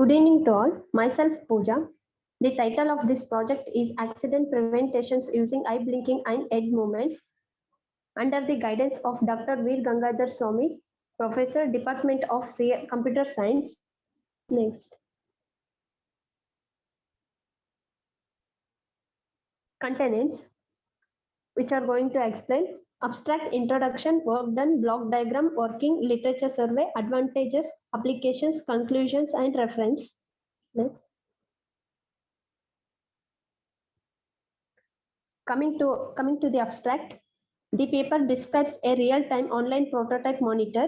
Good evening to all. Myself Pooja. The title of this project is Accident Preventations using Eye Blinking and Head Movements under the guidance of Dr. Veer Gangadhar Swami, Professor, Department of Computer Science. Next. Containants, which are going to explain abstract introduction, work done, block diagram, working, literature survey, advantages, applications, conclusions, and reference. Next. Coming to the abstract, the paper describes a real-time online prototype monitor.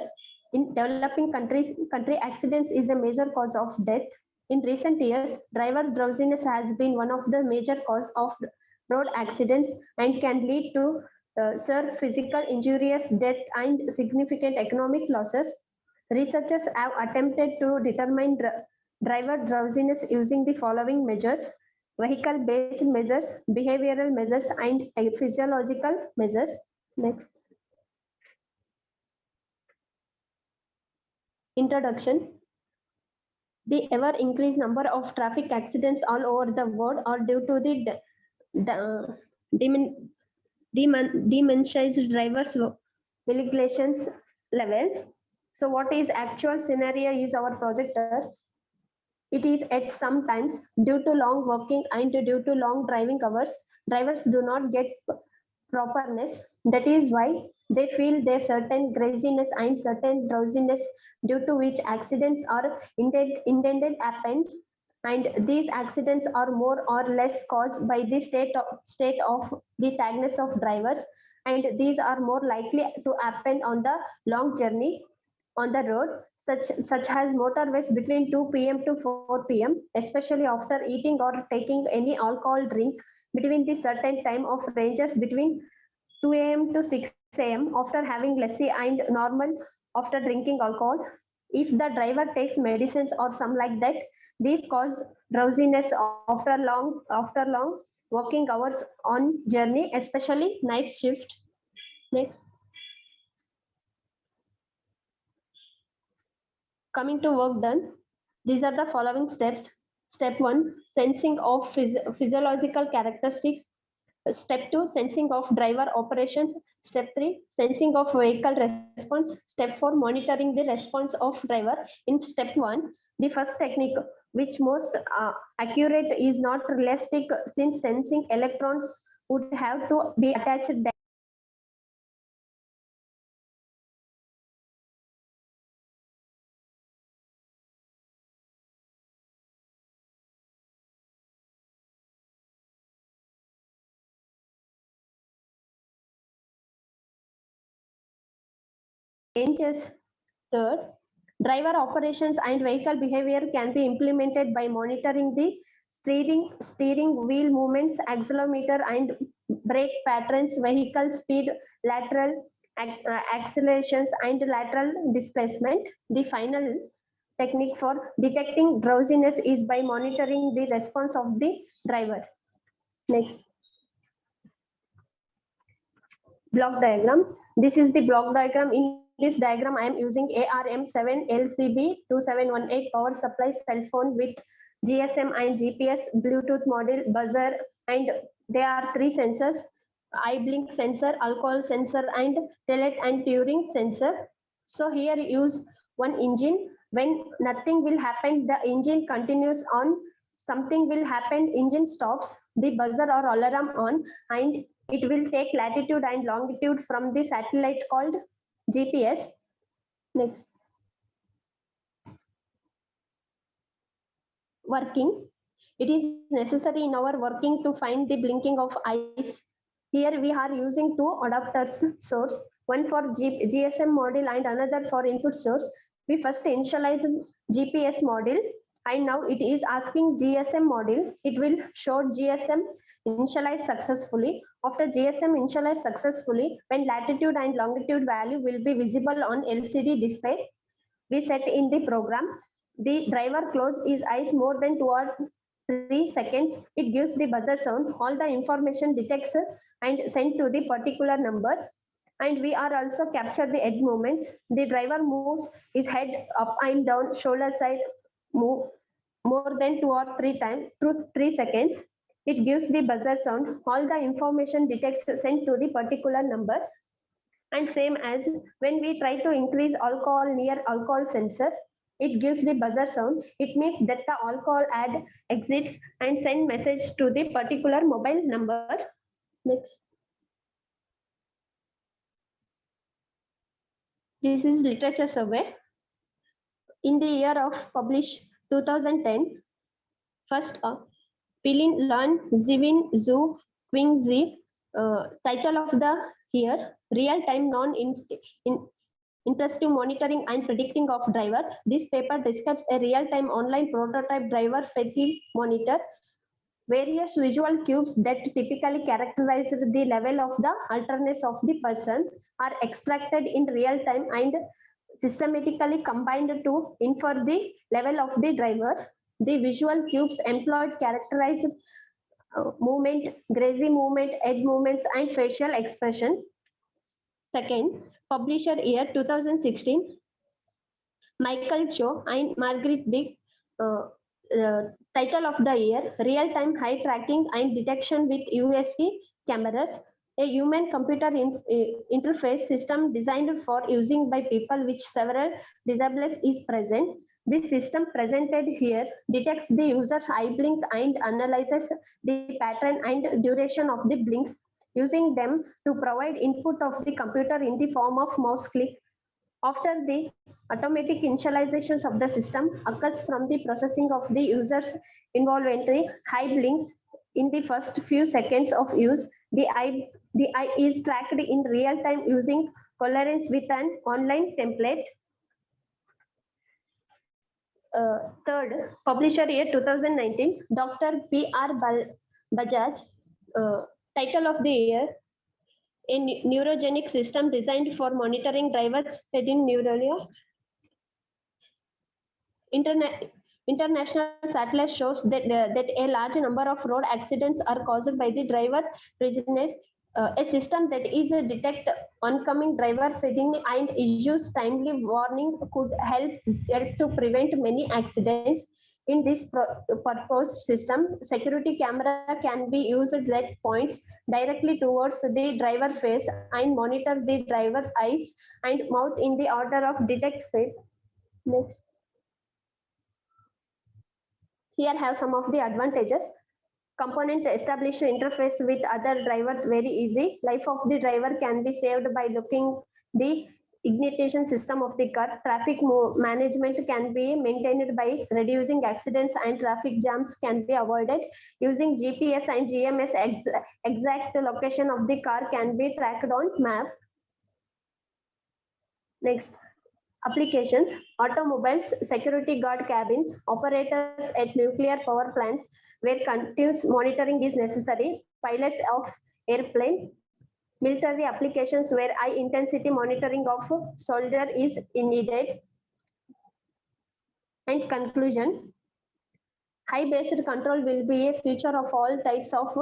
In developing country accidents is a major cause of death. In recent years, driver drowsiness has been one of the major cause of road accidents and can lead to severe physical injuries, death, and significant economic losses. Researchers have attempted to determine driver drowsiness using the following measures: vehicle-based measures, behavioral measures, and physiological measures. Next. Introduction. The ever-increased number of traffic accidents all over the world are due to the demonetized drivers regulations level. So what is actual scenario is our projector. It is at some times due to long working and due to long driving hours, drivers do not get properness. That is why they feel their certain graziness and certain drowsiness, due to which accidents are intended happen. And these accidents are more or less caused by the state of the tiredness of drivers, and these are more likely to happen on the long journey on the road, such as motorways between 2 p.m. to 4 p.m., especially after eating or taking any alcohol drink between the certain time of ranges between 2 a.m. to 6 a.m. after having lassi and normal after drinking alcohol. If the driver takes medicines or some like that, these cause drowsiness after long working hours on journey, especially night shift. Next. Coming to work done, these are the following steps. Step 1, sensing of physiological characteristics. Step 2, sensing of driver operations. Step 3, sensing of vehicle response. Step 4, monitoring the response of driver. In step 1, the first technique, which most accurate, is not realistic since sensing electrons would have to be attached changes. Third, driver operations and vehicle behavior can be implemented by monitoring the steering wheel movements, accelerometer and brake patterns, vehicle speed, lateral accelerations and lateral displacement. The final technique for detecting drowsiness is by monitoring the response of the driver. Next. Block diagram. This is the block diagram. In this diagram, I am using ARM7 LCB2718 power supply cell phone with GSM and GPS, Bluetooth module, buzzer, and there are 3 sensors: eye blink sensor, alcohol sensor, and Tellet and Turing sensor. So here use one engine. When nothing will happen, the engine continues on. Something will happen, engine stops, the buzzer or alarm on, and it will take latitude and longitude from the satellite called GPS. Next. Working. It is necessary in our working to find the blinking of eyes. Here we are using 2 adapters source, one for GSM module and another for input source. We first initialize GPS module, and now it is asking GSM module. It will show GSM initialize successfully. After GSM initialize successfully, when latitude and longitude value will be visible on LCD display, we set in the program. The driver close his eyes more than 2 or 3 seconds. It gives the buzzer sound. All the information detects and sent to the particular number. And we are also capture the head movements. The driver moves his head up and down, shoulder side move. more than 2 or 3 seconds, it gives the buzzer sound. All the information detects sent to the particular number. And same as when we try to increase alcohol near alcohol sensor, it gives the buzzer sound. It means that the alcohol ad exits and send message to the particular mobile number. Next. This is literature survey. In the year of published 2010, first Pilin Learn Zivin Zhu Qingzi, title of the year, real-time non-intrusive monitoring and predicting of driver. This paper describes a real-time online prototype driver fatigue monitor. Various visual cues that typically characterize the level of the alertness of the person are extracted in real time and systematically combined to infer the level of the driver. The visual cues employed characterize movement, grazy movement, head movements, and facial expression. Second, publisher year 2016, Michael Cho and Margaret Big, title of the year, real-time high tracking and detection with USB cameras, a human-computer interface system designed for using by people with several disabilities is present. This system presented here detects the user's eye blink and analyzes the pattern and duration of the blinks, using them to provide input of the computer in the form of mouse click. After the automatic initializations of the system occurs from the processing of the user's involuntary high blinks in the first few seconds of use. The eye is tracked in real time using coherence with an online template. Third, publisher year 2019, Dr. P.R. Bajaj, title of the year, a neurogenic system designed for monitoring drivers fetting neurology. International satellite shows that a large number of road accidents are caused by the driver prisoners. A system that is detect oncoming driver fitting and issues timely warning could help to prevent many accidents. In this proposed system, security camera can be used that points directly towards the driver face and monitor the driver's eyes and mouth in the order of detect face. Next. Here have some of the advantages. Component establish interface with other drivers very easy. Life of the driver can be saved by looking the ignition system of the car. Traffic management can be maintained by reducing accidents and traffic jams can be avoided. Using GPS and GMS, exact location of the car can be tracked on map. Next. Applications, automobiles, security guard cabins, operators at nuclear power plants where continuous monitoring is necessary, pilots of airplane, military applications where high intensity monitoring of soldier is needed. And conclusion, high-based control will be a feature of all types of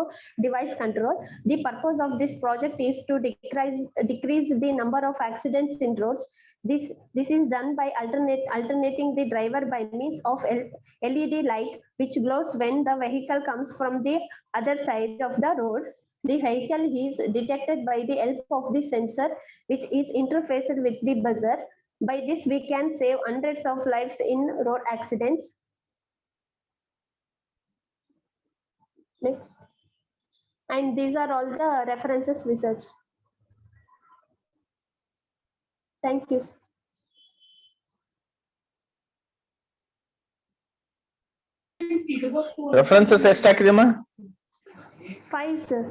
device control. The purpose of this project is to decrease the number of accidents in roads. This is done by alternating the driver by means of LED light, which glows when the vehicle comes from the other side of the road. The vehicle is detected by the help of the sensor, which is interfaced with the buzzer. By this, we can save hundreds of lives in road accidents. Next. And these are all the references research. Thank you. References ಎಷ್ಟಾಕಿದೆಮ್ಮ? 5, sir.